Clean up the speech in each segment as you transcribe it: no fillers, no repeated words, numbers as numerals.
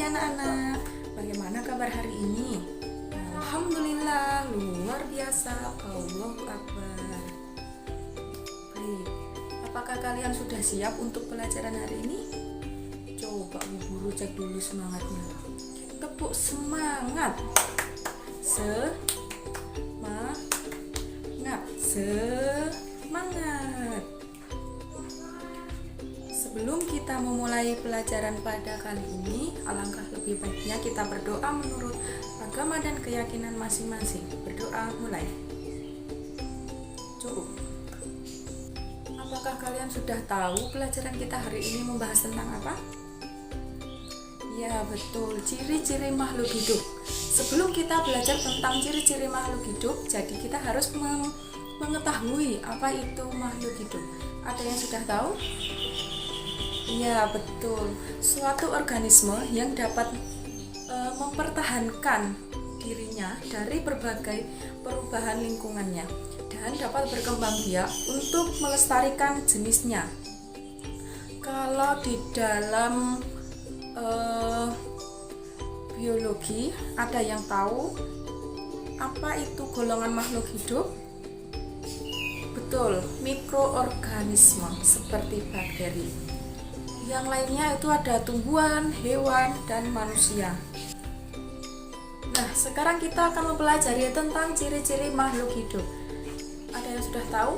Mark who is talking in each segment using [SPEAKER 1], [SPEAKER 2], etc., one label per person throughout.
[SPEAKER 1] Hai anak-anak, bagaimana kabar hari ini? Alhamdulillah, luar biasa, Allahu Akbar. Baik, apakah kalian sudah siap untuk pelajaran hari ini? Coba Bu Guru cek dulu semangatnya. Tepuk semangat. Semangat. Sebelum kita memulai pelajaran pada kali ini, alangkah lebih baiknya kita berdoa menurut agama dan keyakinan masing-masing. Berdoa mulai. Cukup. Apakah kalian sudah tahu pelajaran kita hari ini membahas tentang apa? Ya betul, ciri-ciri makhluk hidup. Sebelum kita belajar tentang ciri-ciri makhluk hidup, jadi kita harus mengetahui apa itu makhluk hidup. Ada yang sudah tahu? Ya betul, suatu organisme yang dapat mempertahankan dirinya dari berbagai perubahan lingkungannya dan dapat berkembang biak untuk melestarikan jenisnya. Kalau di dalam biologi, ada yang tahu apa itu golongan makhluk hidup? Betul, mikroorganisme seperti bakteri. Yang lainnya itu ada tumbuhan, hewan, dan manusia. Nah, sekarang kita akan mempelajari tentang ciri-ciri makhluk hidup. Ada yang sudah tahu?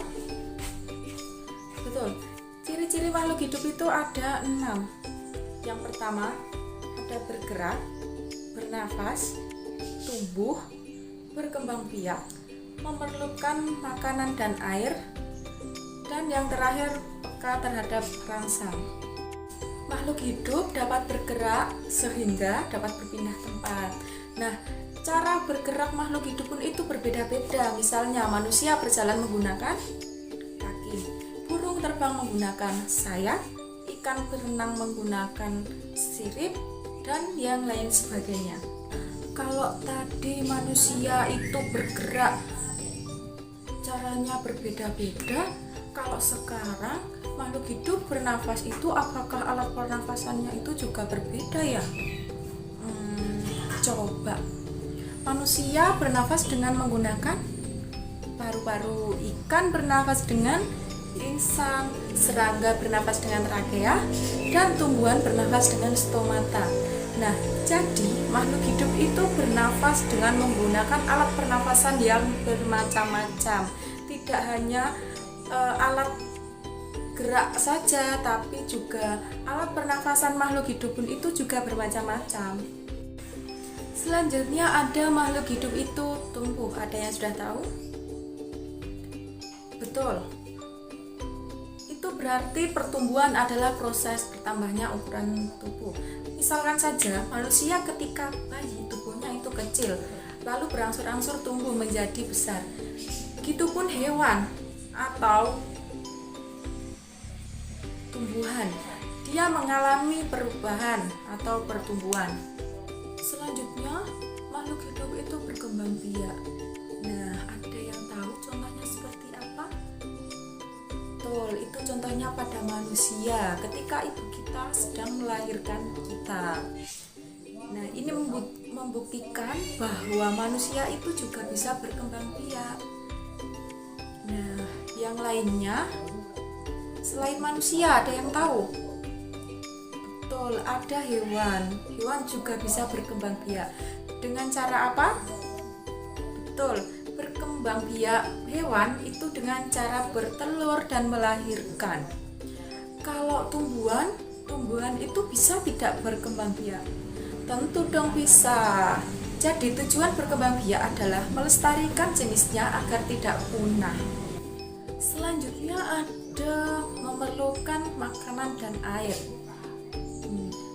[SPEAKER 1] Betul, ciri-ciri makhluk hidup itu ada 6. Yang pertama, ada bergerak, bernafas, tumbuh, berkembang biak, memerlukan makanan dan air, dan yang terakhir, peka terhadap rangsang. Makhluk hidup dapat bergerak sehingga dapat berpindah tempat. Nah, cara bergerak makhluk hidup pun itu berbeda-beda. Misalnya manusia berjalan menggunakan kaki, burung terbang menggunakan sayap, ikan berenang menggunakan sirip, dan yang lain sebagainya. Kalau tadi manusia itu bergerak caranya berbeda-beda, kalau sekarang makhluk hidup bernafas itu apakah alat pernafasannya itu juga berbeda ya? Coba. Manusia bernafas dengan menggunakan paru-paru, ikan bernafas dengan insang, serangga bernafas dengan trachea, dan tumbuhan bernafas dengan stomata. Nah, jadi makhluk hidup itu bernafas dengan menggunakan alat pernafasan yang bermacam-macam. Tidak hanya alat gerak saja, tapi juga alat pernafasan makhluk hidup pun itu juga bermacam-macam. Selanjutnya ada makhluk hidup itu tumbuh. Ada yang sudah tahu? Betul. Itu berarti pertumbuhan adalah proses bertambahnya ukuran tubuh. Misalkan saja manusia ketika bayi tubuhnya itu kecil, lalu berangsur-angsur tumbuh menjadi besar. Begitupun hewan atau tumbuhan, dia mengalami perubahan atau pertumbuhan. Selanjutnya, makhluk hidup itu berkembang biak. Nah, ada yang tahu contohnya seperti apa? Betul, itu contohnya pada manusia ketika ibu kita sedang melahirkan kita. Nah, ini membuktikan bahwa manusia itu juga bisa berkembang biak. Nah, yang lainnya selain manusia ada yang tahu? Betul, ada hewan. Hewan juga bisa berkembang biak. Dengan cara apa? Betul, berkembang biak hewan itu dengan cara bertelur dan melahirkan. Kalau tumbuhan itu bisa tidak berkembang biak? Tentu dong bisa. Jadi tujuan berkembang biak adalah melestarikan jenisnya agar tidak punah. Selanjutnya ada memerlukan makanan dan air.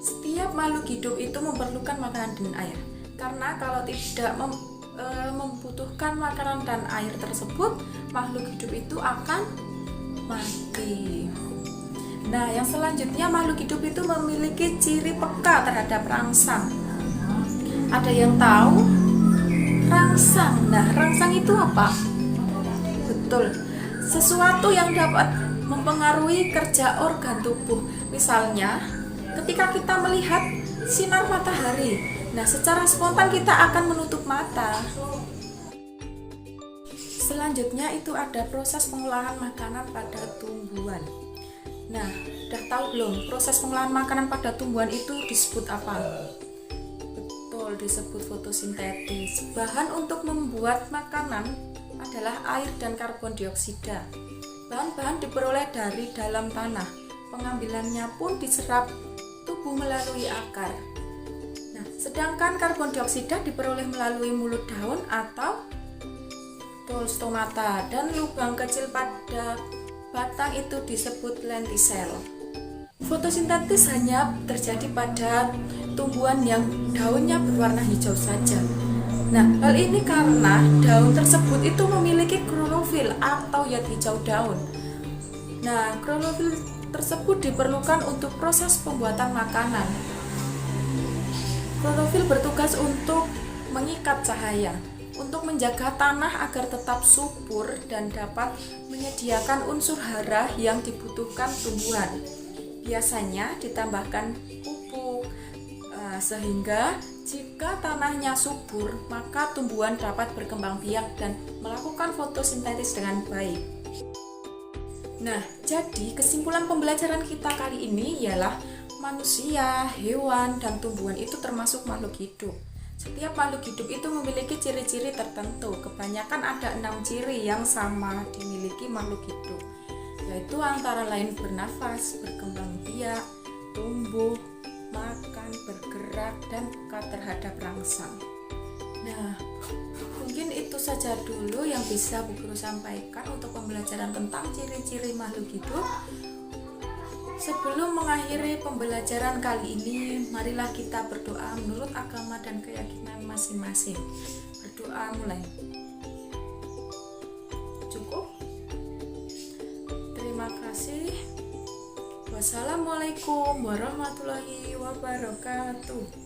[SPEAKER 1] Setiap makhluk hidup itu memerlukan makanan dan air. Karena kalau tidak membutuhkan makanan dan air tersebut, makhluk hidup itu akan mati. Nah, yang selanjutnya makhluk hidup itu memiliki ciri peka terhadap rangsang. Ada yang tahu? Rangsang. Nah, rangsang itu apa? Betul, sesuatu yang dapat mempengaruhi kerja organ tubuh. Misalnya, ketika kita melihat sinar matahari. Nah, secara spontan kita akan menutup mata. Selanjutnya itu ada proses pengolahan makanan pada tumbuhan. Nah, udah tahu belum proses pengolahan makanan pada tumbuhan itu disebut apa? Betul, disebut fotosintesis. Bahan untuk membuat makanan adalah air dan karbon dioksida. Bahan-bahan diperoleh dari dalam tanah. Pengambilannya pun diserap tubuh melalui akar. Nah, sedangkan karbon dioksida diperoleh melalui mulut daun atau stomata, dan lubang kecil pada batang itu disebut lentisel. Fotosintesis hanya terjadi pada tumbuhan yang daunnya berwarna hijau saja. Nah, hal ini karena daun tersebut itu memiliki klorofil atau zat hijau daun. Nah, klorofil tersebut diperlukan untuk proses pembuatan makanan. Klorofil bertugas untuk mengikat cahaya, untuk menjaga tanah agar tetap subur dan dapat menyediakan unsur hara yang dibutuhkan tumbuhan. Biasanya ditambahkan pupuk, sehingga jika tanahnya subur, maka tumbuhan dapat berkembang biak dan melakukan fotosintesis dengan baik. Nah, jadi kesimpulan pembelajaran kita kali ini ialah manusia, hewan, dan tumbuhan itu termasuk makhluk hidup. Setiap makhluk hidup itu memiliki ciri-ciri tertentu. Kebanyakan ada 6 ciri yang sama dimiliki makhluk hidup, yaitu antara lain bernafas, berkembang biak, tumbuh, makan, bergerak, dan peka terhadap rangsang. Nah, mungkin itu saja dulu yang bisa Bu Guru sampaikan untuk pembelajaran tentang ciri-ciri makhluk hidup. Sebelum mengakhiri pembelajaran kali ini, marilah kita berdoa menurut agama dan keyakinan masing-masing. Berdoa mulai. Cukup? Terima kasih. Wassalamualaikum warahmatullahi wabarakatuh.